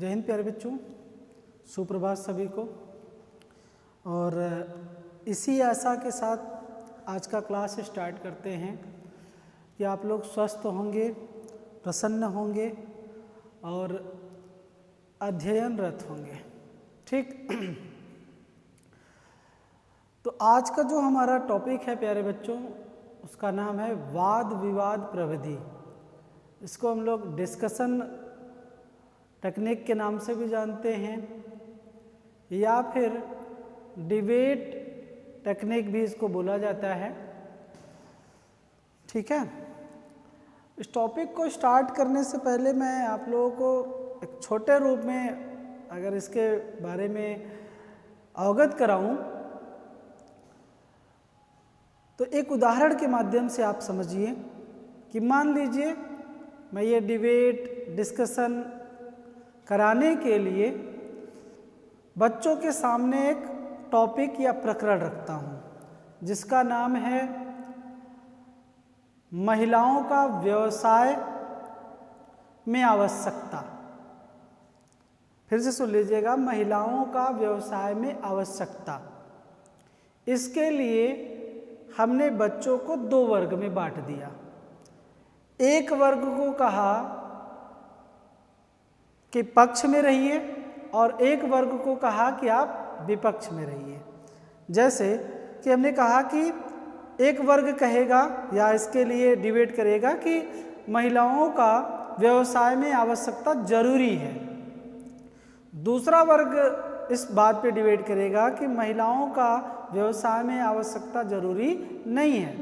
जय हिंद प्यारे बच्चों, सुप्रभात सभी को। और इसी आशा के साथ आज का क्लास स्टार्ट करते हैं कि आप लोग स्वस्थ होंगे, प्रसन्न होंगे और अध्ययनरत होंगे। ठीक। तो आज का जो हमारा टॉपिक है प्यारे बच्चों, उसका नाम है वाद विवाद प्रविधि। इसको हम लोग डिस्कशन टेक्निक के नाम से भी जानते हैं या फिर डिबेट टेक्निक भी इसको बोला जाता है। ठीक है। इस टॉपिक को स्टार्ट करने से पहले मैं आप लोगों को एक छोटे रूप में अगर इसके बारे में अवगत कराऊं तो एक उदाहरण के माध्यम से आप समझिए कि मान लीजिए मैं ये डिबेट डिस्कशन कराने के लिए बच्चों के सामने एक टॉपिक या प्रकरण रखता हूँ जिसका नाम है महिलाओं का व्यवसाय में आवश्यकता। फिर से सुन लीजिएगा, महिलाओं का व्यवसाय में आवश्यकता। इसके लिए हमने बच्चों को दो वर्ग में बांट दिया। एक वर्ग को कहा कि पक्ष में रहिए और एक वर्ग को कहा कि आप विपक्ष में रहिए। जैसे कि हमने कहा कि एक वर्ग कहेगा या इसके लिए डिबेट करेगा कि महिलाओं का व्यवसाय में आवश्यकता जरूरी है। दूसरा वर्ग इस बात पे डिबेट करेगा कि महिलाओं का व्यवसाय में आवश्यकता जरूरी नहीं है।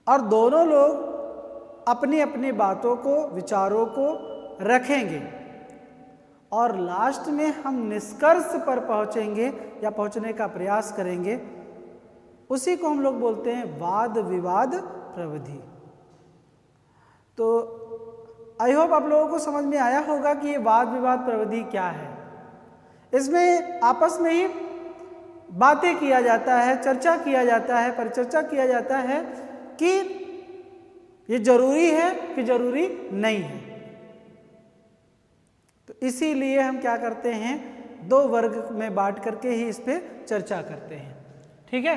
और दोनों लोग अपनी अपनी बातों को, विचारों को रखेंगे और लास्ट में हम निष्कर्ष पर पहुंचेंगे या पहुंचने का प्रयास करेंगे। उसी को हम लोग बोलते हैं वाद विवाद प्रविधि। तो आई होप आप लोगों को समझ में आया होगा कि ये वाद विवाद प्रविधि क्या है। इसमें आपस में ही बातें किया जाता है, चर्चा किया जाता है, परिचर्चा किया जाता है कि ये जरूरी है कि जरूरी नहीं है। तो इसीलिए हम क्या करते हैं, दो वर्ग में बांट करके ही इस पे चर्चा करते हैं। ठीक है।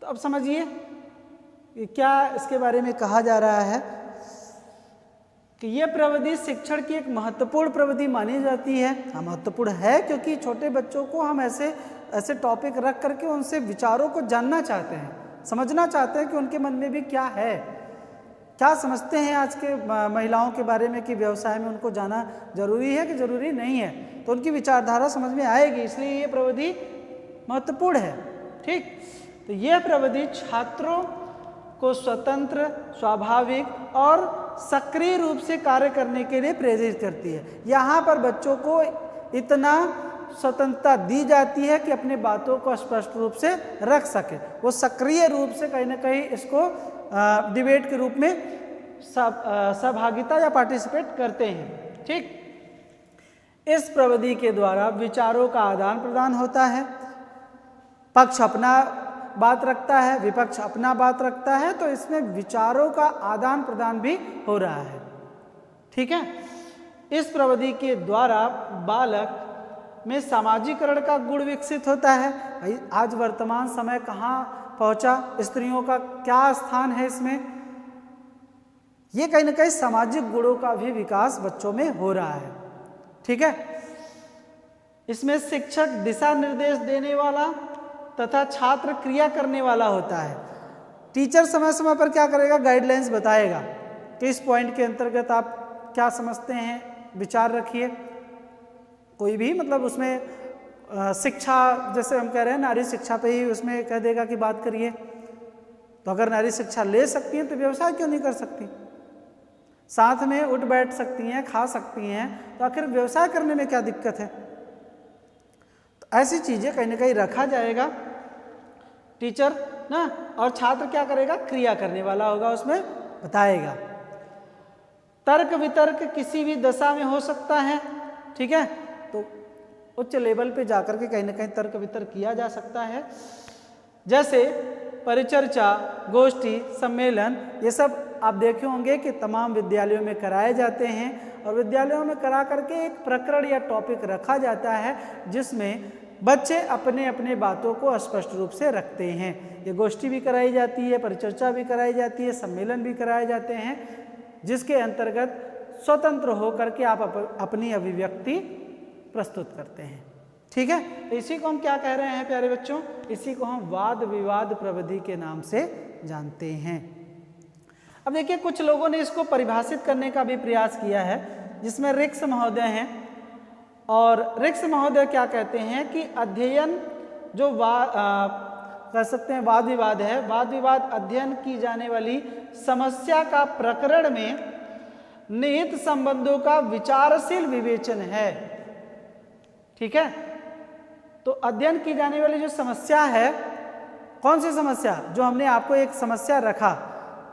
तो अब समझिए कि क्या इसके बारे में कहा जा रहा है कि यह प्रविधि शिक्षण की एक महत्वपूर्ण प्रविधि मानी जाती है। हाँ, महत्वपूर्ण है क्योंकि छोटे बच्चों को हम ऐसे टॉपिक रख करके उनसे विचारों को जानना चाहते हैं, समझना चाहते हैं कि उनके मन में भी क्या है, क्या समझते हैं आज के महिलाओं के बारे में कि व्यवसाय में उनको जाना जरूरी है कि जरूरी नहीं है। तो उनकी विचारधारा समझ में आएगी, इसलिए ये प्रविधि महत्वपूर्ण है। ठीक। तो यह प्रविधि छात्रों को स्वतंत्र, स्वाभाविक और सक्रिय रूप से कार्य करने के लिए प्रेरित करती है। यहाँ पर बच्चों को इतना स्वतंत्रता दी जाती है कि अपनी बातों को स्पष्ट रूप से रख सके। वो सक्रिय रूप से कहीं ना कहीं इसको डिबेट के रूप में सहभागिता या पार्टिसिपेट करते हैं। ठीक। इस प्रविधि के द्वारा विचारों का आदान प्रदान होता है। पक्ष अपना बात रखता है, विपक्ष अपना बात रखता है, तो इसमें विचारों का आदान प्रदान भी हो रहा है। ठीक है। इस प्रविधि के द्वारा बालक में सामाजिकरण का गुण विकसित होता है। भाई आज वर्तमान समय कहाँ पहुंचा, स्त्रियों का क्या स्थान है इसमें, ये कहीं ना कहीं सामाजिक गुणों का भी विकास बच्चों में हो रहा है। ठीक है। इसमें शिक्षक दिशा निर्देश देने वाला तथा छात्र क्रिया करने वाला होता है। टीचर समय समय पर क्या करेगा, गाइडलाइंस बताएगा कि इस पॉइंट के अंतर्गत आप क्या समझते हैं, विचार रखिए। कोई भी मतलब उसमें शिक्षा, जैसे हम कह रहे हैं नारी शिक्षा पे ही उसमें कह देगा कि बात करिए। तो अगर नारी शिक्षा ले सकती हैं तो व्यवसाय क्यों नहीं कर सकती, साथ में उठ बैठ सकती हैं, खा सकती हैं, तो आखिर व्यवसाय करने में क्या दिक्कत है। तो ऐसी चीजें कहीं ना कहीं रखा जाएगा टीचर ना, और छात्र क्या करेगा, क्रिया करने वाला होगा, उसमें बताएगा। तर्क वितर्क किसी भी दशा में हो सकता है। ठीक है। तो उच्च लेवल पे जाकर के कहीं ना कहीं तर्क वितर्क किया जा सकता है। जैसे परिचर्चा, गोष्ठी, सम्मेलन, ये सब आप देखे होंगे कि तमाम विद्यालयों में कराए जाते हैं और विद्यालयों में करा करके एक प्रकरण या टॉपिक रखा जाता है जिसमें बच्चे अपने अपने बातों को स्पष्ट रूप से रखते हैं। ये गोष्ठी भी कराई जाती है, परिचर्चा भी कराई जाती है, सम्मेलन भी कराए जाते हैं, जिसके अंतर्गत स्वतंत्र होकर के आप अपनी अभिव्यक्ति प्रस्तुत करते हैं। ठीक है, तो इसी को हम क्या कह रहे हैं प्यारे बच्चों? इसी को हम वाद विवाद प्रविधि के नाम से जानते हैं। अब देखिए, कुछ लोगों ने इसको परिभाषित करने का भी प्रयास किया है, जिसमें रिक्स महोदय हैं। और रिक्स महोदय क्या कहते हैं कि अध्ययन जो कह सकते हैं वाद विवाद है, वाद विवाद अध्ययन की जाने वाली समस्या का प्रकरण में निहित संबंधों का विचारशील विवेचन है। ठीक है, तो अध्ययन की जाने वाली जो समस्या है, कौन सी समस्या? जो हमने आपको एक समस्या रखा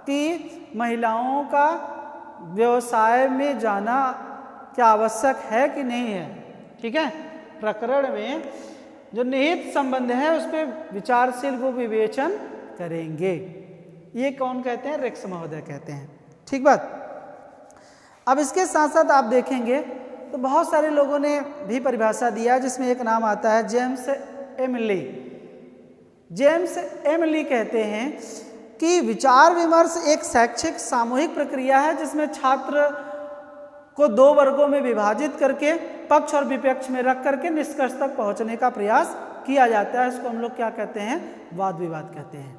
कि महिलाओं का व्यवसाय में जाना क्या आवश्यक है कि नहीं है। ठीक है, प्रकरण में जो निहित संबंध है उस पर विचारशील को विवेचन करेंगे। ये कौन कहते हैं? रिक्स महोदय कहते हैं। ठीक बात। अब इसके साथ साथ आप देखेंगे तो बहुत सारे लोगों ने भी परिभाषा दिया, जिसमें एक नाम आता है James M L E. James M L E कहते हैं कि विचार विमर्श एक शैक्षिक सामूहिक प्रक्रिया है जिसमें छात्र को दो वर्गों में विभाजित करके पक्ष और विपक्ष में रख करके निष्कर्ष तक पहुंचने का प्रयास किया जाता है। इसको हम लोग क्या कहते हैं? वाद विवाद कहते हैं।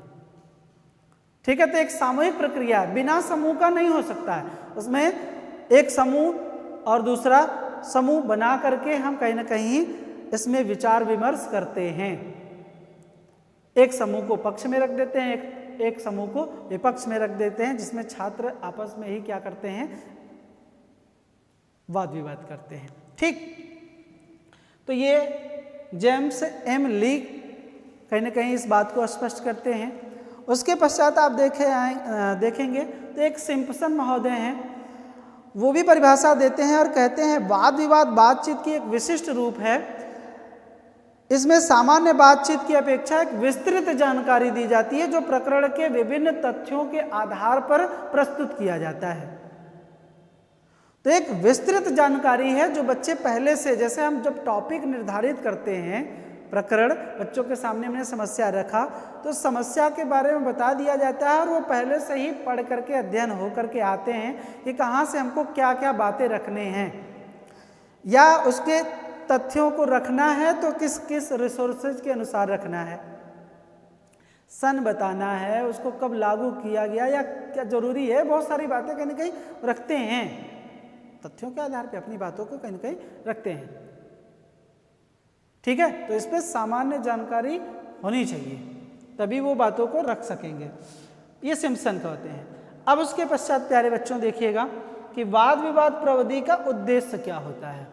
ठीक है, तो एक सामूहिक प्रक्रिया है, बिना समूह का नहीं हो सकता है। उसमें एक समूह और दूसरा समूह बना करके हम कहीं ना कहीं इसमें विचार विमर्श करते हैं। एक समूह को पक्ष में रख देते हैं, एक समूह को विपक्ष में रख देते हैं, जिसमें छात्र आपस में ही क्या करते हैं? वाद विवाद करते हैं। ठीक, तो ये जेम्स एम ली कहीं ना कहीं इस बात को स्पष्ट करते हैं। उसके पश्चात आप देखेंगे तो एक सिम्पसन महोदय हैं, वो भी परिभाषा देते हैं और कहते हैं वाद विवाद बातचीत की एक विशिष्ट रूप है। इसमें सामान्य बातचीत की अपेक्षा एक विस्तृत जानकारी दी जाती है जो प्रकरण के विभिन्न तथ्यों के आधार पर प्रस्तुत किया जाता है। तो एक विस्तृत जानकारी है जो बच्चे पहले से, जैसे हम जब टॉपिक निर्धारित करते हैं, प्रकरण बच्चों के सामने हमने समस्या रखा तो समस्या के बारे में बता दिया जाता है और वो पहले से ही पढ़ करके अध्ययन हो करके आते हैं कि कहाँ से हमको क्या क्या बातें रखने हैं, या उसके तथ्यों को रखना है तो किस किस रिसोर्सेज के अनुसार रखना है, सन बताना है, उसको कब लागू किया गया या क्या जरूरी है। बहुत सारी बातें कहीं ना कहीं रखते हैं, तथ्यों के आधार पर अपनी बातों को कहीं ना कहीं रखते हैं। ठीक है, तो इस पर सामान्य जानकारी होनी चाहिए, तभी वो बातों को रख सकेंगे। ये सिम्पसन कहते हैं। अब उसके पश्चात प्यारे बच्चों देखिएगा कि वाद विवाद प्रविधि का उद्देश्य क्या होता है।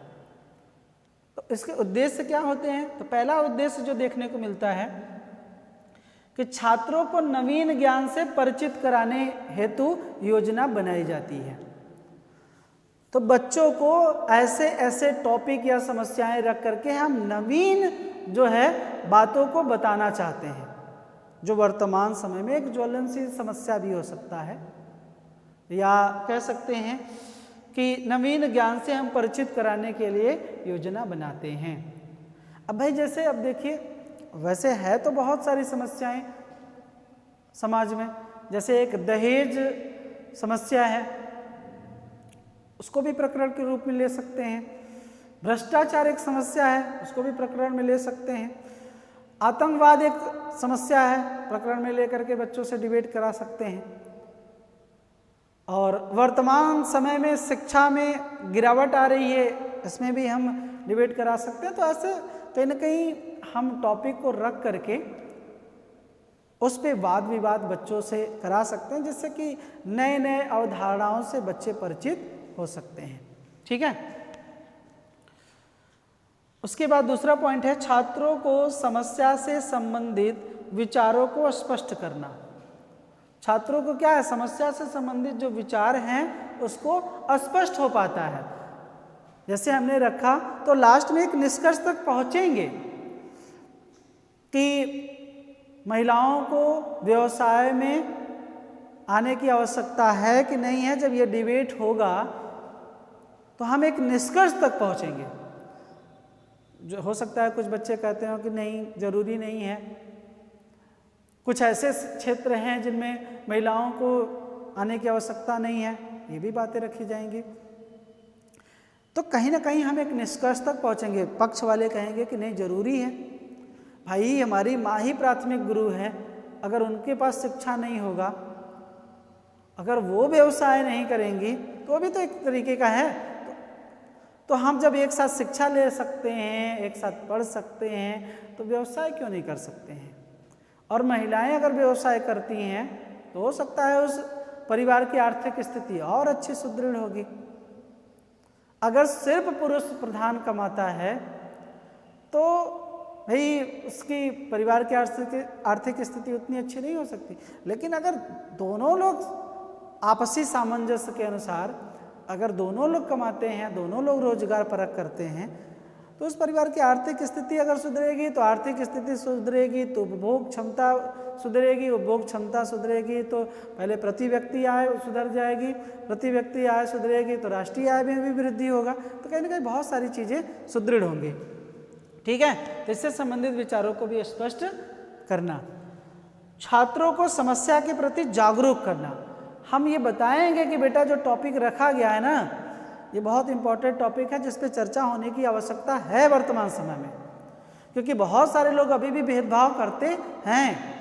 तो इसके उद्देश्य क्या होते हैं? तो पहला उद्देश्य जो देखने को मिलता है कि छात्रों को नवीन ज्ञान से परिचित कराने हेतु योजना बनाई जाती है। तो बच्चों को ऐसे ऐसे टॉपिक या समस्याएं रख करके हम नवीन जो है बातों को बताना चाहते हैं, जो वर्तमान समय में एक ज्वलनशील समस्या भी हो सकता है, या कह सकते हैं कि नवीन ज्ञान से हम परिचित कराने के लिए योजना बनाते हैं। अब भाई जैसे अब देखिए, वैसे है तो बहुत सारी समस्याएं समाज में, जैसे एक दहेज समस्या है, उसको भी प्रकरण के रूप में ले सकते हैं। भ्रष्टाचार एक समस्या है, उसको भी प्रकरण में ले सकते हैं। आतंकवाद एक समस्या है, प्रकरण में लेकर के बच्चों से डिबेट करा सकते हैं। और वर्तमान समय में शिक्षा में गिरावट आ रही है, इसमें भी हम डिबेट करा सकते हैं। तो ऐसे कहीं ना कहीं हम टॉपिक को रख करके उस पर वाद विवाद बच्चों से करा सकते हैं, जिससे कि नए नए अवधारणाओं से बच्चे परिचित हो सकते हैं। ठीक है, उसके बाद दूसरा पॉइंट है छात्रों को समस्या से संबंधित विचारों को स्पष्ट करना। छात्रों को क्या है, समस्या से संबंधित जो विचार हैं उसको स्पष्ट हो पाता है। जैसे हमने रखा तो लास्ट में एक निष्कर्ष तक पहुंचेंगे कि महिलाओं को व्यवसाय में आने की आवश्यकता है कि नहीं है। जब ये डिबेट होगा तो हम एक निष्कर्ष तक पहुंचेंगे। जो हो सकता है कुछ बच्चे कहते हो कि नहीं, जरूरी नहीं है, कुछ ऐसे क्षेत्र हैं जिनमें महिलाओं को आने की आवश्यकता नहीं है, ये भी बातें रखी जाएंगी। तो कहीं ना कहीं हम एक निष्कर्ष तक पहुंचेंगे। पक्ष वाले कहेंगे कि नहीं, जरूरी है भाई, हमारी माँ ही प्राथमिक गुरु है, अगर उनके पास शिक्षा नहीं होगा, अगर वो व्यवसाय नहीं करेंगी तो भी तो एक तरीके का है। तो हम जब एक साथ शिक्षा ले सकते हैं, एक साथ पढ़ सकते हैं, तो व्यवसाय क्यों नहीं कर सकते हैं? और महिलाएं अगर व्यवसाय करती हैं तो हो सकता है उस परिवार की आर्थिक स्थिति और अच्छी सुदृढ़ होगी। अगर सिर्फ पुरुष प्रधान कमाता है तो भाई उसकी परिवार की आर्थिक स्थिति उतनी अच्छी नहीं हो सकती। लेकिन अगर दोनों लोग आपसी सामंजस्य के अनुसार, अगर दोनों लोग कमाते हैं, दोनों लोग रोजगार परख करते हैं, तो उस परिवार की आर्थिक स्थिति अगर सुधरेगी तो आर्थिक स्थिति सुधरेगी तो उपभोग क्षमता सुधरेगी, उपभोग क्षमता सुधरेगी तो पहले प्रति व्यक्ति आय सुधर जाएगी, प्रति व्यक्ति आय सुधरेगी तो राष्ट्रीय आय में भी वृद्धि होगा। तो कहीं ना कहीं बहुत सारी चीज़ें सुदृढ़ होंगी। ठीक है, तो इससे संबंधित विचारों को भी स्पष्ट करना। छात्रों को समस्या के प्रति जागरूक करना। हम ये बताएंगे कि बेटा जो टॉपिक रखा गया है ना, ये बहुत इंपॉर्टेंट टॉपिक है जिस पे चर्चा होने की आवश्यकता है वर्तमान समय में, क्योंकि बहुत सारे लोग अभी भी भेदभाव करते हैं।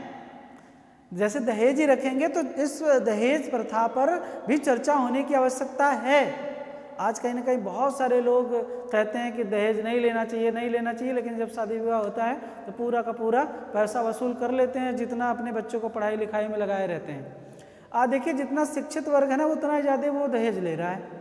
जैसे दहेज ही रखेंगे तो इस दहेज प्रथा पर भी चर्चा होने की आवश्यकता है। आज कहीं ना कहीं बहुत सारे लोग कहते हैं कि दहेज नहीं लेना चाहिए, नहीं लेना चाहिए, लेकिन जब शादी विवाह होता है तो पूरा का पूरा पैसा वसूल कर लेते हैं, जितना अपने बच्चों को पढ़ाई लिखाई में लगाए रहते हैं। आज देखिए जितना शिक्षित वर्ग है ना, उतना ज़्यादा वो दहेज ले रहा है।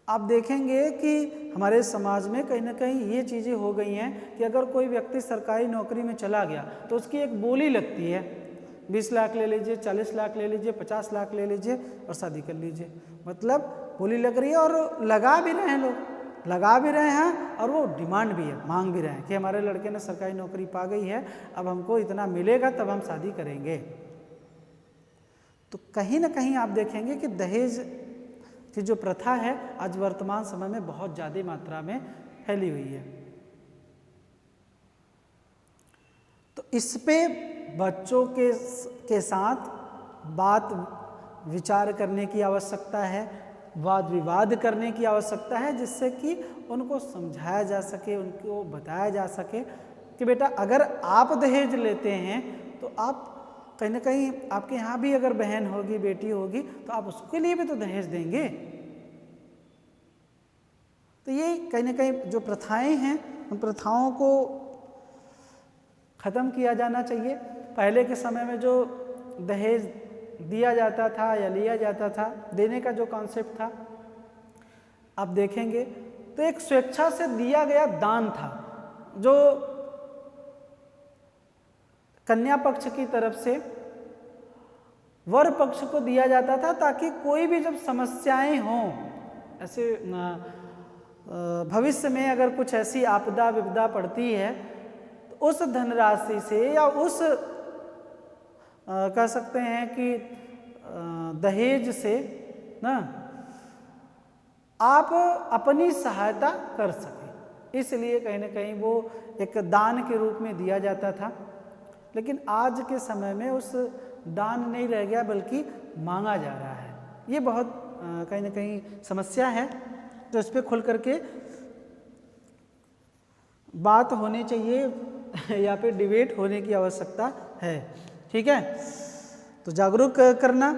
आप देखेंगे कि हमारे समाज में कहीं ना कहीं ये चीज़ें हो गई हैं कि अगर कोई व्यक्ति सरकारी नौकरी में चला गया तो उसकी एक बोली लगती है, 20 लाख ले लीजिए, 40 लाख ले लीजिए, 50 लाख ले लीजिए और शादी कर लीजिए। मतलब बोली लग रही है और लगा भी रहे हैं, लोग लगा भी रहे हैं और वो डिमांड भी है, मांग भी रहे हैं कि हमारे लड़के ने सरकारी नौकरी पा गई है, अब हमको इतना मिलेगा तब हम शादी करेंगे। तो कहीं ना कहीं आप देखेंगे कि दहेज की जो प्रथा है आज वर्तमान समय में बहुत ज़्यादा मात्रा में फैली हुई है। तो इस पे बच्चों के साथ बात विचार करने की आवश्यकता है, वाद विवाद करने की आवश्यकता है, जिससे कि उनको समझाया जा सके, उनको बताया जा सके कि बेटा अगर आप दहेज लेते हैं तो आप कहीं ना कहीं आपके यहाँ भी अगर बहन होगी, बेटी होगी, तो आप उसके लिए भी तो दहेज देंगे। तो ये कहीं ना कहीं जो प्रथाएं हैं उन प्रथाओं को ख़त्म किया जाना चाहिए। पहले के समय में जो दहेज दिया जाता था या लिया जाता था, देने का जो कॉन्सेप्ट था, आप देखेंगे तो एक स्वेच्छा से दिया गया दान था जो कन्या पक्ष की तरफ से वर पक्ष को दिया जाता था, ताकि कोई भी जब समस्याएं हों, ऐसे भविष्य में अगर कुछ ऐसी आपदा विपदा पड़ती है तो उस धनराशि से या उस कह सकते हैं कि दहेज से ना आप अपनी सहायता कर सकें, इसलिए कहीं ना कहीं वो एक दान के रूप में दिया जाता था। लेकिन आज के समय में उस दान नहीं रह गया, बल्कि मांगा जा रहा है। ये बहुत कहीं ना कहीं समस्या है, तो इस पर खुल करके बात होनी चाहिए या फिर डिबेट होने की आवश्यकता है। ठीक है, तो जागरूक करना।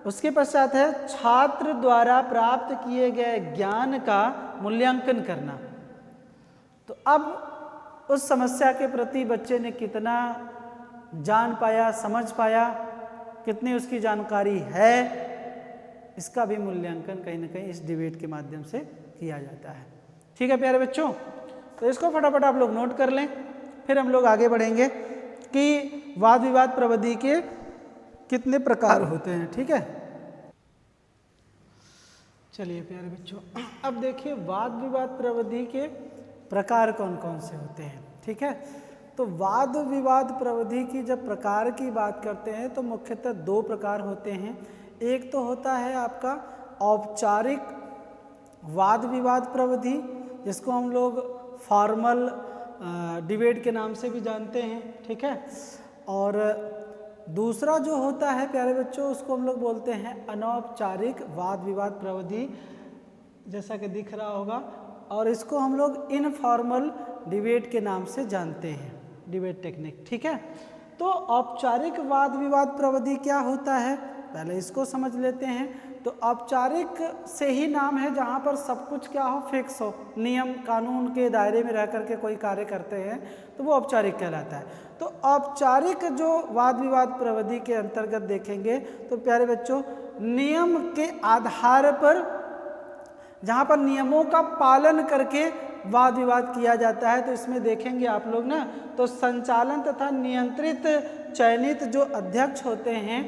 उसके पश्चात है छात्र द्वारा प्राप्त किए गए ज्ञान का मूल्यांकन करना। तो अब उस समस्या के प्रति बच्चे ने कितना जान पाया, समझ पाया, कितनी उसकी जानकारी है, इसका भी मूल्यांकन कहीं ना कहीं इस डिबेट के माध्यम से किया जाता है। ठीक है प्यारे बच्चों, तो इसको फटाफट आप लोग नोट कर लें, फिर हम लोग आगे बढ़ेंगे कि वाद विवाद प्रविधि के कितने प्रकार होते हैं। ठीक है, चलिए प्यारे बच्चों, अब देखिए वाद विवाद प्रविधि के प्रकार कौन कौन से होते हैं। ठीक है, तो वाद विवाद प्रविधि की जब प्रकार की बात करते हैं तो मुख्यतः दो प्रकार होते हैं। एक तो होता है आपका औपचारिक वाद विवाद प्रविधि, जिसको हम लोग फॉर्मल डिबेट के नाम से भी जानते हैं, ठीक है। और दूसरा जो होता है प्यारे बच्चों, उसको हम लोग बोलते हैं अनौपचारिक वाद विवाद प्रविधि, जैसा कि दिख रहा होगा। और इसको हम लोग इनफॉर्मल डिबेट के नाम से जानते हैं, डिबेट टेक्निक, ठीक है। तो औपचारिक वाद विवाद प्रविधि क्या होता है, पहले इसको समझ लेते हैं। तो औपचारिक से ही नाम है जहाँ पर सब कुछ क्या हो, फिक्स हो, नियम कानून के दायरे में रह करके कोई कार्य करते हैं, तो वो औपचारिक कहलाता है। तो औपचारिक जो वाद विवाद प्रविधि के अंतर्गत देखेंगे तो प्यारे बच्चों, नियम के आधार पर, जहाँ पर नियमों का पालन करके वाद विवाद किया जाता है, तो इसमें देखेंगे आप लोग ना, तो संचालन तथा नियंत्रित चयनित जो अध्यक्ष होते हैं,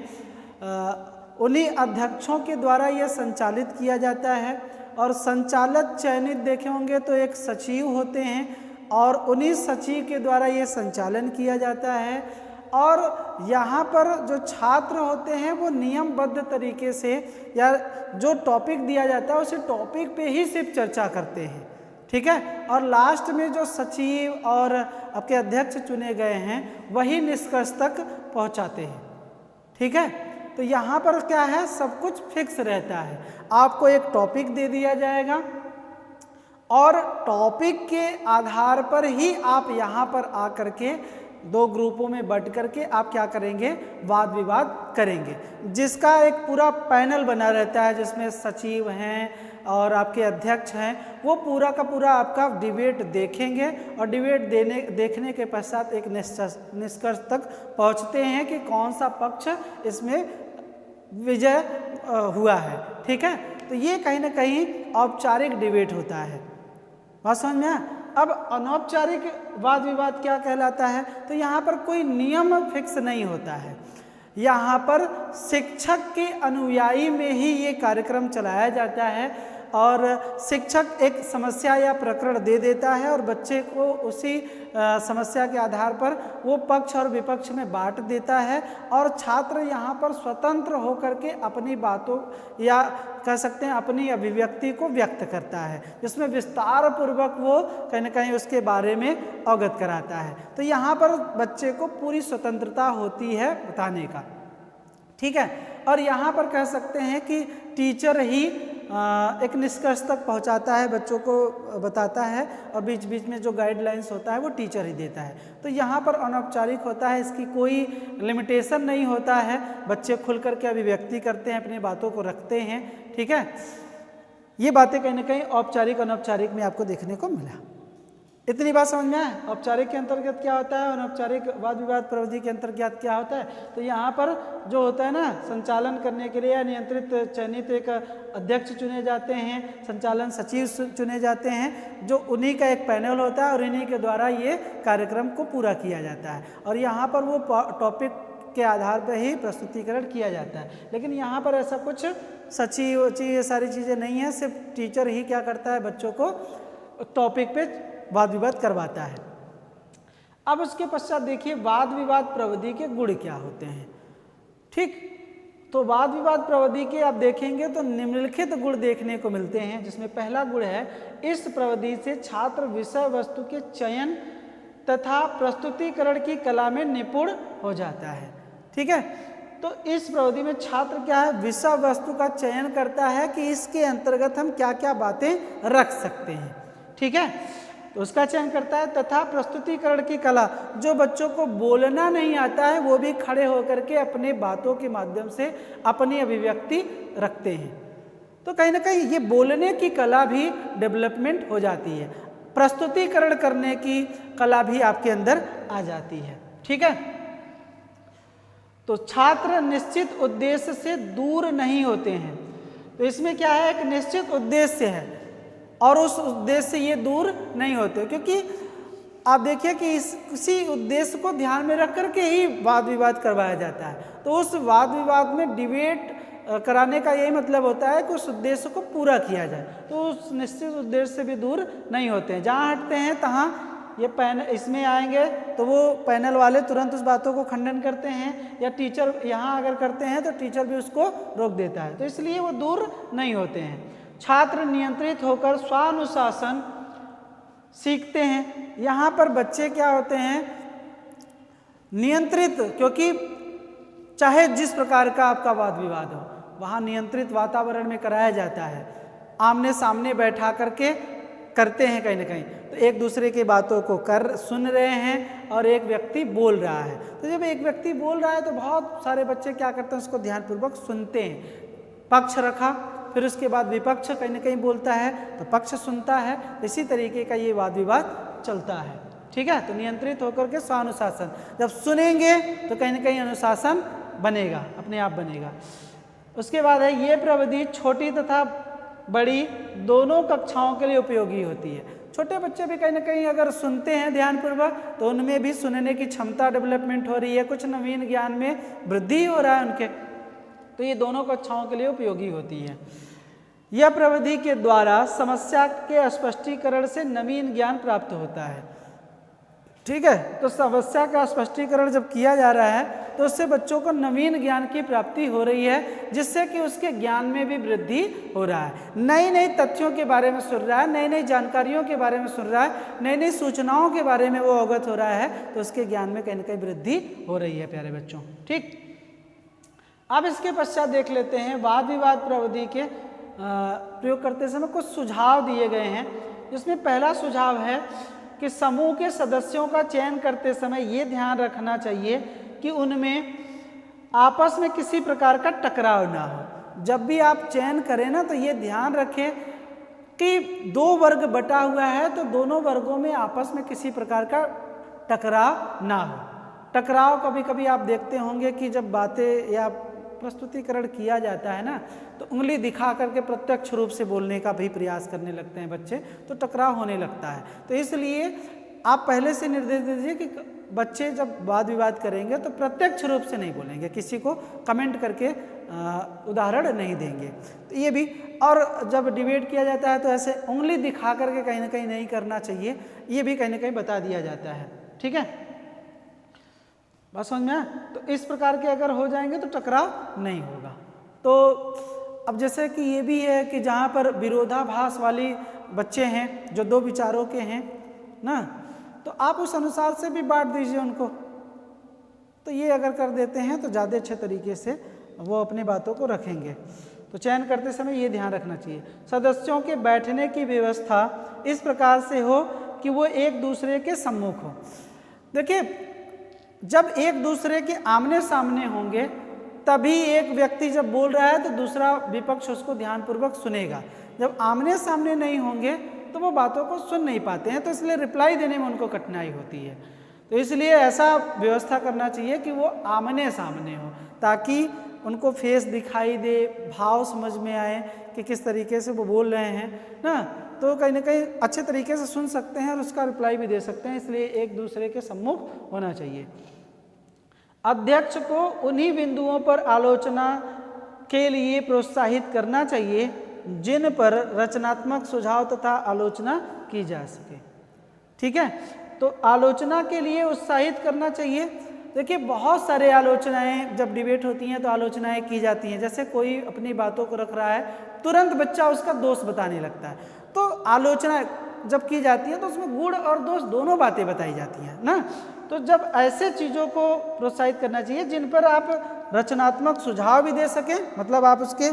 उन्हीं अध्यक्षों के द्वारा यह संचालित किया जाता है। और संचालक चयनित देखे होंगे तो एक सचिव होते हैं, और उन्हीं सचिव के द्वारा ये संचालन किया जाता है। और यहाँ पर जो छात्र होते हैं वो नियमबद्ध तरीके से, या जो टॉपिक दिया जाता है उसी टॉपिक पे ही सिर्फ चर्चा करते हैं, ठीक है। और लास्ट में जो सचिव और आपके अध्यक्ष चुने गए हैं वही निष्कर्ष तक पहुँचाते हैं, ठीक है। तो यहाँ पर क्या है, सब कुछ फिक्स रहता है। आपको एक टॉपिक दे दिया जाएगा और टॉपिक के आधार पर ही आप यहाँ पर आकर के दो ग्रुपों में बंट करके आप क्या करेंगे, वाद विवाद करेंगे, जिसका एक पूरा पैनल बना रहता है, जिसमें सचिव हैं और आपके अध्यक्ष हैं। वो पूरा का पूरा आपका डिबेट देखेंगे और डिबेट देखने के पश्चात एक निष्कर्ष तक पहुंचते हैं कि कौन सा पक्ष इसमें विजय हुआ है, ठीक है। तो ये कहीं ना कहीं औपचारिक डिबेट होता है, बात समझ में आया। अब अनौपचारिक वाद विवाद क्या कहलाता है, तो यहाँ पर कोई नियम फिक्स नहीं होता है, यहाँ पर शिक्षक के अनुयायी में ही ये कार्यक्रम चलाया जाता है। और शिक्षक एक समस्या या प्रकरण दे देता है और बच्चे को उसी समस्या के आधार पर वो पक्ष और विपक्ष में बांट देता है, और छात्र यहाँ पर स्वतंत्र होकर के अपनी बातों या कह सकते हैं अपनी अभिव्यक्ति को व्यक्त करता है, जिसमें विस्तार पूर्वक वो कहीं ना कहीं उसके बारे में अवगत कराता है। तो यहाँ पर बच्चे को पूरी स्वतंत्रता होती है बताने का, ठीक है। और यहाँ पर कह सकते हैं कि टीचर ही एक निष्कर्ष तक पहुँचाता है, बच्चों को बताता है, और बीच बीच में जो गाइडलाइंस होता है वो टीचर ही देता है। तो यहाँ पर अनौपचारिक होता है, इसकी कोई लिमिटेशन नहीं होता है, बच्चे खुल करके अभिव्यक्ति करते हैं, अपनी बातों को रखते हैं, ठीक है। ये बातें कहीं ना कहीं औपचारिक अनौपचारिक में आपको देखने को मिला। इतनी बात समझ में आए। औपचारिक के अंतर्गत क्या होता है, अनौपचारिक वाद विवाद प्रविधि के अंतर्गत क्या होता है। तो यहाँ पर जो होता है ना, संचालन करने के लिए या नियंत्रित चयनित एक अध्यक्ष चुने जाते हैं, संचालन सचिव चुने जाते हैं, जो उन्हीं का एक पैनल होता है और इन्हीं के द्वारा ये कार्यक्रम को पूरा किया जाता है। और यहाँ पर वो टॉपिक के आधार पर ही प्रस्तुतिकरण किया जाता है। लेकिन यहाँ पर ऐसा कुछ सचिव ये सारी चीज़ें नहीं है, सिर्फ टीचर ही क्या करता है, बच्चों को टॉपिक पे वाद विवाद करवाता है। अब उसके पश्चात देखिए वाद विवाद प्रविधि के गुण क्या होते हैं, ठीक। तो वाद विवाद प्रविधि के आप देखेंगे तो निम्नलिखित गुण देखने को मिलते हैं, जिसमें पहला गुण है, इस प्रविधि से छात्र विषय वस्तु के चयन तथा प्रस्तुतिकरण की कला में निपुण हो जाता है, ठीक है। तो इस प्रविधि में छात्र क्या है, विषय वस्तु का चयन करता है कि इसके अंतर्गत हम क्या क्या बातें रख सकते हैं, ठीक है, तो उसका चयन करता है। तथा प्रस्तुतिकरण की कला, जो बच्चों को बोलना नहीं आता है वो भी खड़े होकर के अपने बातों के माध्यम से अपनी अभिव्यक्ति रखते हैं। तो कहीं ना कहीं ये बोलने की कला भी डेवलपमेंट हो जाती है, प्रस्तुतिकरण करने की कला भी आपके अंदर आ जाती है, ठीक है। तो छात्र निश्चित उद्देश्य से दूर नहीं होते हैं। तो इसमें क्या है, एक निश्चित उद्देश्य है और उस उद्देश्य से ये दूर नहीं होते, क्योंकि आप देखिए कि इसी उद्देश्य को ध्यान में रख करके ही वाद विवाद करवाया जाता है। तो उस वाद विवाद में डिबेट कराने का यही मतलब होता है कि उस उद्देश्य को पूरा किया जाए। तो उस निश्चित उद्देश्य से भी दूर नहीं होते हैं। जहाँ हटते हैं तहाँ ये पैनल इसमें आएंगे तो वो पैनल वाले तुरंत उस बातों को खंडन करते हैं, या टीचर यहाँ अगर करते हैं तो टीचर भी उसको रोक देता है। तो इसलिए वो दूर नहीं होते हैं। छात्र नियंत्रित होकर स्वानुशासन सीखते हैं। यहाँ पर बच्चे क्या होते हैं, नियंत्रित, क्योंकि चाहे जिस प्रकार का आपका वाद विवाद हो वहाँ नियंत्रित वातावरण में कराया जाता है, आमने सामने बैठा करके करते हैं कहीं ना कहीं। तो एक दूसरे की बातों को सुन रहे हैं और एक व्यक्ति बोल रहा है, तो जब एक व्यक्ति बोल रहा है तो बहुत सारे बच्चे क्या करते हैं, उसको ध्यानपूर्वक सुनते हैं। पक्ष रखा, फिर उसके बाद विपक्ष कहीं ना कहीं बोलता है तो पक्ष सुनता है। इसी तरीके का ये वाद विवाद चलता है। ठीक है, तो नियंत्रित होकर के स्वानुशासन, जब सुनेंगे तो कहीं ना कहीं अनुशासन बनेगा, अपने आप बनेगा। उसके बाद है ये प्रविधि छोटी तथा बड़ी दोनों कक्षाओं के लिए उपयोगी होती है। छोटे बच्चे भी कहीं ना कहीं अगर सुनते हैं ध्यानपूर्वक तो उनमें भी सुनने की क्षमता डेवलपमेंट हो रही है, कुछ नवीन ज्ञान में वृद्धि हो रहा है उनके, तो ये दोनों कक्षाओं के लिए उपयोगी होती है। यह प्रविधि के द्वारा समस्या के स्पष्टीकरण से नवीन ज्ञान प्राप्त होता है। ठीक है, तो समस्या का स्पष्टीकरण जब किया जा रहा है तो उससे बच्चों को नवीन ज्ञान की प्राप्ति हो रही है, जिससे कि उसके ज्ञान में भी वृद्धि हो रहा है। नई नई तथ्यों के बारे में सुन रहा है, नई नई जानकारियों के बारे में सुन रहा है, नई नई सूचनाओं के बारे में वो अवगत हो रहा है, तो उसके ज्ञान में कहीं ना कहीं वृद्धि हो रही है प्यारे बच्चों। ठीक, अब इसके पश्चात देख लेते हैं वाद विवाद प्रविधि के प्रयोग करते समय कुछ सुझाव दिए गए हैं। जिसमें पहला सुझाव है कि समूह के सदस्यों का चयन करते समय ये ध्यान रखना चाहिए कि उनमें आपस में किसी प्रकार का टकराव ना हो। जब भी आप चयन करें ना तो ये ध्यान रखें कि दो वर्ग बटा हुआ है तो दोनों वर्गों में आपस में किसी प्रकार का टकराव ना हो। टकराव कभी कभी आप देखते होंगे कि जब बातें या प्रस्तुतिकरण किया जाता है ना तो उंगली दिखा करके प्रत्यक्ष रूप से बोलने का भी प्रयास करने लगते हैं बच्चे, तो टकराव होने लगता है। तो इसलिए आप पहले से निर्देश दीजिए कि बच्चे जब वाद विवाद करेंगे तो प्रत्यक्ष रूप से नहीं बोलेंगे, किसी को कमेंट करके उदाहरण नहीं देंगे। तो ये भी, और जब डिबेट किया जाता है तो ऐसे उंगली दिखा करके कहीं ना कहीं नहीं करना चाहिए, ये भी कहीं ना कहीं बता दिया जाता है। ठीक है, बात समझ में आया? तो इस प्रकार के अगर हो जाएंगे तो टकराव नहीं होगा। तो अब जैसे कि ये भी है कि जहाँ पर विरोधाभास वाली बच्चे हैं जो दो विचारों के हैं ना, तो आप उस अनुसार से भी बांट दीजिए उनको। तो ये अगर कर देते हैं तो ज़्यादा अच्छे तरीके से वो अपनी बातों को रखेंगे। तो चयन करते समय ये ध्यान रखना चाहिए सदस्यों के बैठने की व्यवस्था इस प्रकार से हो कि वो एक दूसरे के सम्मुख हो। देखिए, जब एक दूसरे के आमने सामने होंगे तभी एक व्यक्ति जब बोल रहा है तो दूसरा विपक्ष उसको ध्यानपूर्वक सुनेगा। जब आमने सामने नहीं होंगे तो वो बातों को सुन नहीं पाते हैं, तो इसलिए रिप्लाई देने में उनको कठिनाई होती है। तो इसलिए ऐसा व्यवस्था करना चाहिए कि वो आमने सामने हो, ताकि उनको फेस दिखाई दे, भाव समझ में आए कि किस तरीके से वो बोल रहे हैं ना, तो कहीं ना कहीं अच्छे तरीके से सुन सकते हैं और उसका रिप्लाई भी दे सकते हैं। इसलिए एक दूसरे के सम्मुख होना चाहिए। अध्यक्ष को उन्हीं बिंदुओं पर आलोचना के लिए प्रोत्साहित करना चाहिए जिन पर रचनात्मक सुझाव तथा आलोचना की जा सके। ठीक है, तो आलोचना के लिए उत्साहित करना चाहिए। देखिए, बहुत सारे आलोचनाएं जब डिबेट होती हैं तो आलोचनाएं की जाती हैं। जैसे कोई अपनी बातों को रख रहा है, तुरंत बच्चा उसका दोष बताने लगता है, तो आलोचना जब की जाती है तो उसमें गुण और दोष दोनों बातें बताई जाती हैं ना। तो जब ऐसे चीज़ों को प्रोत्साहित करना चाहिए जिन पर आप रचनात्मक सुझाव भी दे सकें, मतलब आप उसके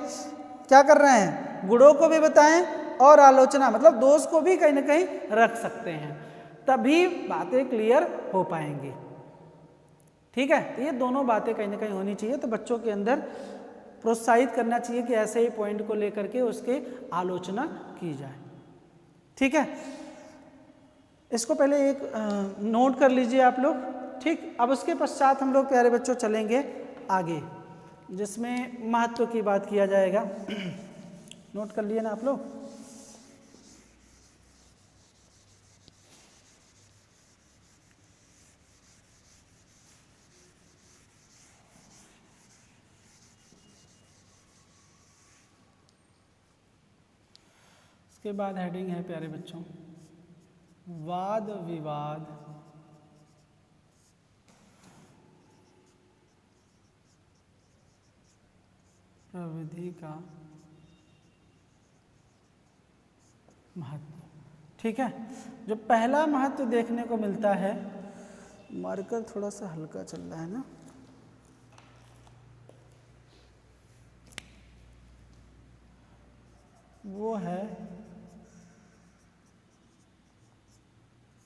क्या कर रहे हैं, गुणों को भी बताएं और आलोचना मतलब दोष को भी कहीं ना कहीं रख सकते हैं, तभी बातें क्लियर हो पाएंगी। ठीक है, तो ये दोनों बातें कहीं ना कहीं होनी चाहिए। तो बच्चों के अंदर प्रोत्साहित करना चाहिए कि ऐसे ही पॉइंट को लेकर के उसके आलोचना की जाए। ठीक है, इसको पहले एक नोट कर लीजिए आप लोग। ठीक, अब उसके पश्चात हम लोग प्यारे बच्चों चलेंगे आगे, जिसमें महत्व की बात किया जाएगा। नोट कर लिए ना आप लोग? इसके बाद हेडिंग है प्यारे बच्चों, वाद विवाद प्रविधि का महत्व। ठीक है, जो पहला महत्व देखने को मिलता है, मार्कर थोड़ा सा हल्का चल रहा है ना, वो है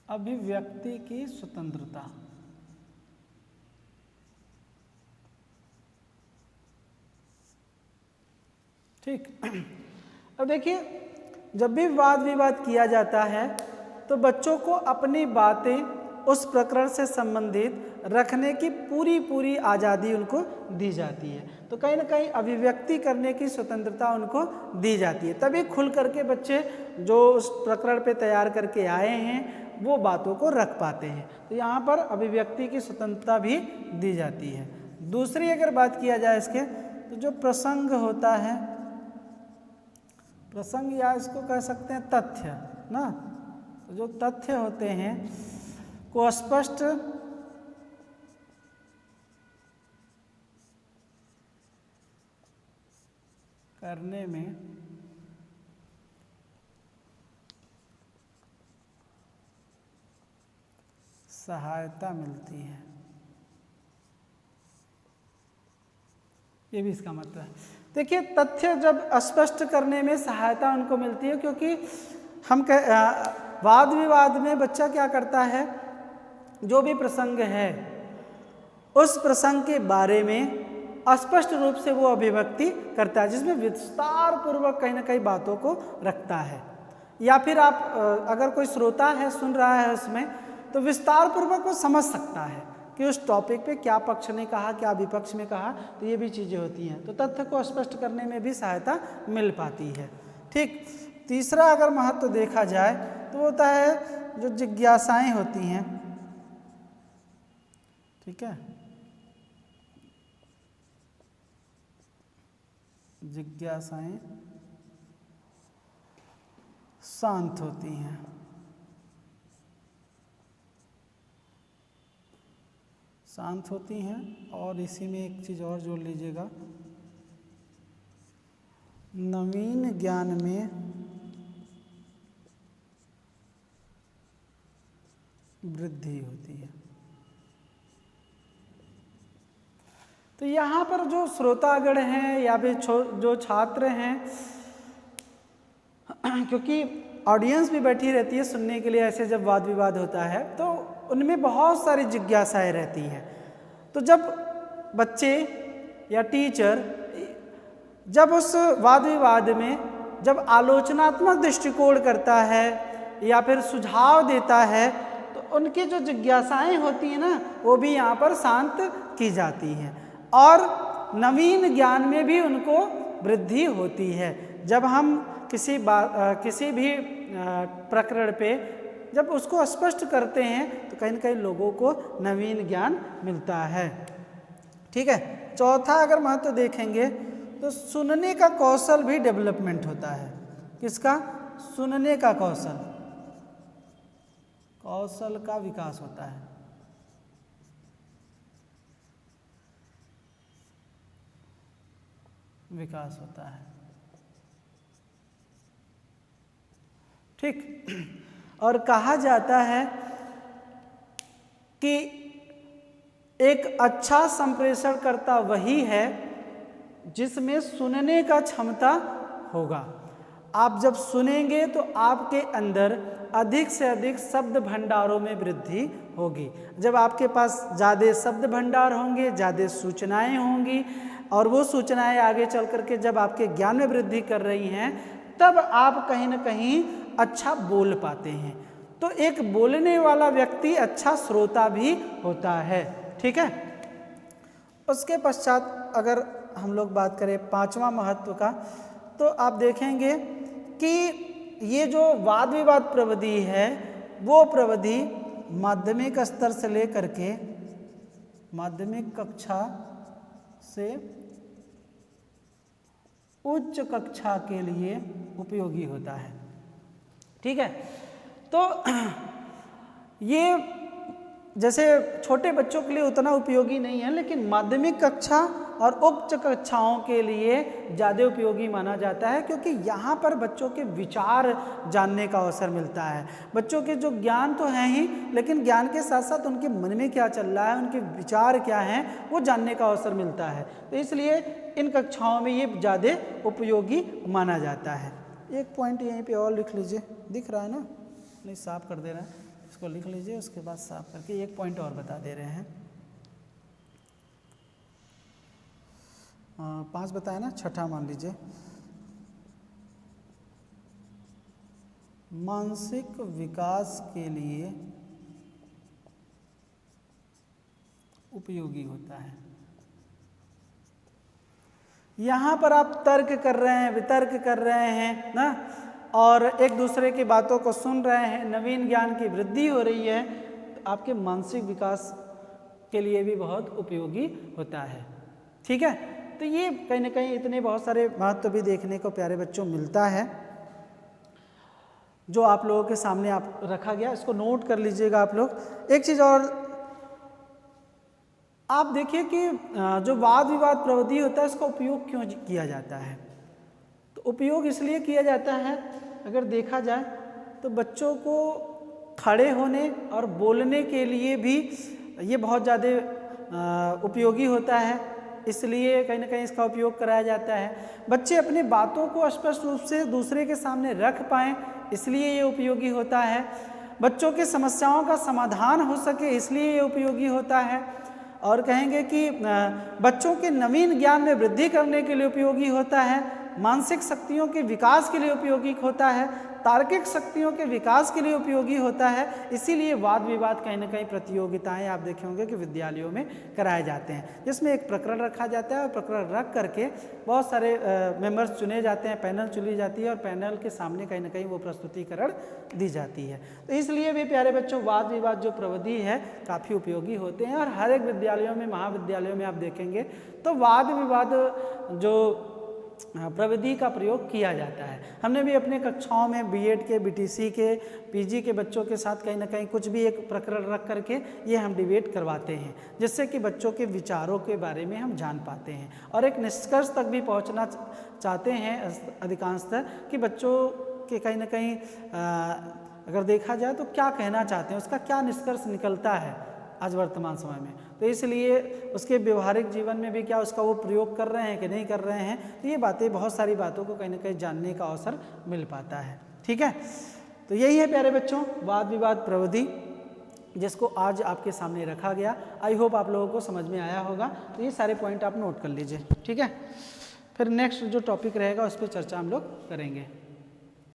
अभिव्यक्ति की स्वतंत्रता। ठीक, अब देखिए, जब भी वाद विवाद किया जाता है तो बच्चों को अपनी बातें उस प्रकरण से संबंधित रखने की पूरी आज़ादी उनको दी जाती है। तो कहीं ना कहीं अभिव्यक्ति करने की स्वतंत्रता उनको दी जाती है, तभी खुल करके बच्चे जो उस प्रकरण पे तैयार करके आए हैं वो बातों को रख पाते हैं। तो यहाँ पर अभिव्यक्ति की स्वतंत्रता भी दी जाती है। दूसरी अगर बात किया जाए इसके, तो जो प्रसंग होता है, प्रसंग या इसको कह सकते हैं तथ्य ना, तो जो तथ्य होते हैं को स्पष्ट करने में सहायता मिलती है, ये भी इसका मतलब है। देखिए, तथ्य जब स्पष्ट करने में सहायता उनको मिलती है, क्योंकि हम वाद विवाद में बच्चा क्या करता है, जो भी प्रसंग है उस प्रसंग के बारे में स्पष्ट रूप से वो अभिव्यक्ति करता है, जिसमें विस्तार पूर्वक कहीं ना कहीं बातों को रखता है। या फिर आप अगर कोई श्रोता है सुन रहा है उसमें, तो विस्तार पूर्वक वो समझ सकता है कि उस टॉपिक पे क्या पक्ष ने कहा, क्या विपक्ष में कहा। तो ये भी चीज़ें होती हैं, तो तथ्य को स्पष्ट करने में भी सहायता मिल पाती है। ठीक, तीसरा अगर महत्व देखा जाए तो होता है जो जिज्ञासाएं होती हैं। ठीक है, जिज्ञासाएं शांत होती हैं। शांत होती हैं, और इसी में एक चीज़ और जोड़ लीजिएगा, नवीन ज्ञान में वृद्धि होती है। तो यहाँ पर जो श्रोतागण हैं या फिर जो छात्र हैं, क्योंकि ऑडियंस भी बैठी रहती है सुनने के लिए, ऐसे जब वाद विवाद होता है तो उनमें बहुत सारी जिज्ञासाएं रहती हैं। तो जब बच्चे या टीचर जब उस वाद विवाद में जब आलोचनात्मक दृष्टिकोण करता है या फिर सुझाव देता है, तो उनकी जो जिज्ञासाएं होती हैं ना, वो भी यहाँ पर शांत की जाती हैं, और नवीन ज्ञान में भी उनको वृद्धि होती है। जब हम किसी भी प्रकरण पे जब उसको स्पष्ट करते हैं तो कहीं ना कहीं लोगों को नवीन ज्ञान मिलता है। ठीक है, चौथा अगर महत्व देखेंगे तो सुनने का कौशल भी डेवलपमेंट होता है। किसका? सुनने का कौशल, कौशल का विकास होता है। विकास होता है। ठीक, और कहा जाता है कि एक अच्छा संप्रेषणकर्ता वही है जिसमें सुनने का क्षमता होगा। आप जब सुनेंगे तो आपके अंदर अधिक से अधिक शब्द भंडारों में वृद्धि होगी। जब आपके पास ज़्यादा शब्द भंडार होंगे, ज़्यादा सूचनाएं होंगी, और वो सूचनाएं आगे चल करके जब आपके ज्ञान में वृद्धि कर रही हैं, तब आप कहीं ना कहीं अच्छा बोल पाते हैं। तो एक बोलने वाला व्यक्ति अच्छा श्रोता भी होता है। ठीक है, उसके पश्चात अगर हम लोग बात करें पांचवा महत्व का, तो आप देखेंगे कि ये जो वाद विवाद प्रविधि है, वो प्रविधि माध्यमिक स्तर से लेकर के माध्यमिक कक्षा से उच्च कक्षा के लिए उपयोगी होता है। ठीक है, तो ये जैसे छोटे बच्चों के लिए उतना उपयोगी नहीं है, लेकिन माध्यमिक कक्षा और उच्च कक्षाओं के लिए ज़्यादा उपयोगी माना जाता है, क्योंकि यहाँ पर बच्चों के विचार जानने का अवसर मिलता है। बच्चों के जो ज्ञान तो हैं ही, लेकिन ज्ञान के साथ साथ उनके मन में क्या चल रहा है, उनके विचार क्या हैं, वो जानने का अवसर मिलता है। तो इसलिए इन कक्षाओं में ये ज़्यादा उपयोगी माना जाता है। एक पॉइंट यहीं पे और लिख लीजिए, दिख रहा है ना, नहीं साफ कर दे रहा है, इसको लिख लीजिए, उसके बाद साफ करके एक पॉइंट और बता दे रहे हैं। 5 बताया ना, छठा मान लीजिए, मानसिक विकास के लिए उपयोगी होता है। यहाँ पर आप तर्क कर रहे हैं, वितर्क कर रहे हैं ना, और एक दूसरे की बातों को सुन रहे हैं, नवीन ज्ञान की वृद्धि हो रही है, तो आपके मानसिक विकास के लिए भी बहुत उपयोगी होता है। ठीक है, तो ये कहीं ना कहीं इतने बहुत सारे महत्व भी देखने को प्यारे बच्चों मिलता है, जो आप लोगों के सामने आप रखा गया, इसको नोट कर लीजिएगा आप लोग। एक चीज़ और आप देखिए कि जो वाद विवाद प्रविधि होता है, इसका उपयोग क्यों किया जाता है? तो उपयोग इसलिए किया जाता है, अगर देखा जाए तो बच्चों को खड़े होने और बोलने के लिए भी ये बहुत ज़्यादा उपयोगी होता है, इसलिए कहीं ना कहीं इसका उपयोग कराया जाता है। बच्चे अपनी बातों को स्पष्ट रूप से दूसरे के सामने रख पाएँ, इसलिए ये उपयोगी होता है। बच्चों की समस्याओं का समाधान हो सके, इसलिए ये उपयोगी होता है। और कहेंगे कि बच्चों के नवीन ज्ञान में वृद्धि करने के लिए उपयोगी होता है, मानसिक शक्तियों के विकास के लिए उपयोगी होता है, तार्किक शक्तियों के विकास के लिए उपयोगी होता है। इसीलिए वाद विवाद कहीं ना कहीं प्रतियोगिताएं आप देखे होंगे कि विद्यालयों में कराए जाते हैं, जिसमें एक प्रकरण रखा जाता है और प्रकरण रख करके बहुत सारे मेंबर्स चुने जाते हैं, पैनल चुनी जाती है और पैनल के सामने कहीं ना कहीं वो प्रस्तुतिकरण दी जाती है। तो इसलिए भी प्यारे बच्चों वाद विवाद जो प्रविधि है काफ़ी उपयोगी होते हैं, और हर एक विद्यालयों में, महाविद्यालयों में आप देखेंगे तो वाद विवाद जो प्रविधि का प्रयोग किया जाता है। हमने भी अपने कक्षाओं में बीएड के, बीटीसी के, पीजी के बच्चों के साथ कहीं ना कहीं कुछ भी एक प्रकरण रख करके ये हम डिबेट करवाते हैं, जिससे कि बच्चों के विचारों के बारे में हम जान पाते हैं और एक निष्कर्ष तक भी पहुंचना चाहते हैं अधिकांशतः, कि बच्चों के कहीं ना कहीं अगर देखा जाए तो क्या कहना चाहते हैं, उसका क्या निष्कर्ष निकलता है आज वर्तमान समय में। तो इसलिए उसके व्यवहारिक जीवन में भी क्या उसका वो प्रयोग कर रहे हैं कि नहीं कर रहे हैं, तो ये बातें, बहुत सारी बातों को कहीं ना कहीं जानने का अवसर मिल पाता है। ठीक है, तो यही है प्यारे बच्चों वाद विवाद प्रविधि, जिसको आज आपके सामने रखा गया। आई होप आप लोगों को समझ में आया होगा। तो ये सारे पॉइंट आप नोट कर लीजिए। ठीक है, फिर नेक्स्ट जो टॉपिक रहेगा उस पर चर्चा हम लोग करेंगे।